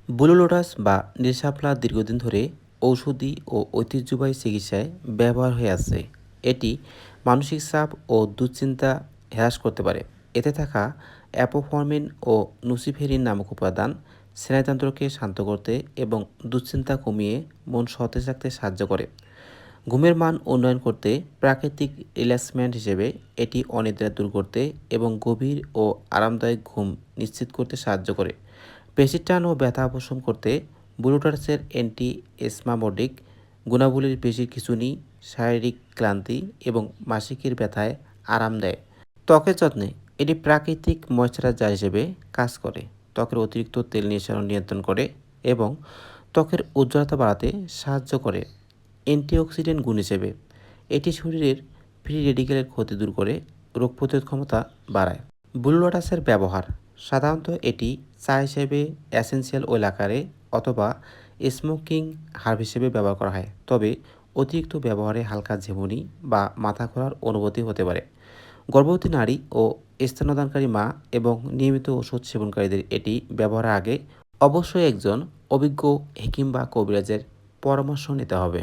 Blue lotus বা নীলশাপলা দীর্ঘদিন ধরে ঔষধি ও ঐতিহ্যবাহী চিকিৎসায় ব্যবহার হয়ে আসছে। এটি মানসিক চাপ ও দুশ্চিন্তা হ্রাস করতে পারে। এতে থাকা অ্যাপোফরমিন ও নুসিফেরিন নামক উপাদান স্নায়ুতন্ত্রকে শান্ত করতে এবং দুশ্চিন্তা কমিয়ে মন সতেজ রাখতে সাহায্য করে। ঘুমের মান উন্নয়ন করতে প্রাকৃতিক রিল্যাক্সমেন্ট হিসেবে এটি অনিদ্রা দূর করতে এবং গভীর ও আরামদায়ক ঘুম নিশ্চিত করতে সাহায্য করে। পেশির টান ও ব্যথা উপশম করতে ব্লুটার্সের অ্যান্টি স্পাজমোডিক গুণাবলীর পেশির খিঁচুনি, শারীরিক ক্লান্তি এবং মাসিকের ব্যথায় আরাম দেয়। ত্বকের যত্নে এটি প্রাকৃতিক ময়শ্চারাইজার হিসেবে কাজ করে, ত্বকের অতিরিক্ত তেল নিঃসরণ নিয়ন্ত্রণ করে এবং ত্বকের উজ্জ্বলতা বাড়াতে সাহায্য করে। অ্যান্টিঅক্সিডেন্ট গুণ হিসেবে এটি শরীরের ফ্রি রেডিকেলের ক্ষতি দূর করে রোগ প্রতিরোধ ক্ষমতা বাড়ায়। ব্লু লোটাসের ব্যবহার সাধারণত এটি চা হিসেবে, এসেনশিয়াল অয়েল আকারে অথবা স্মোকিং হার্ব হিসেবে ব্যবহার করা হয়। তবে অতিরিক্ত ব্যবহারে হালকা ঝিমুনি বা মাথা ঘোরার অনুভূতি হতে পারে। গর্ভবতী নারী ও স্তন্যদানকারী মা এবং নিয়মিত ওষুধ সেবনকারীদের এটি ব্যবহারের আগে অবশ্যই একজন অভিজ্ঞ হেকিম বা কবিরাজের পরামর্শ নিতে হবে।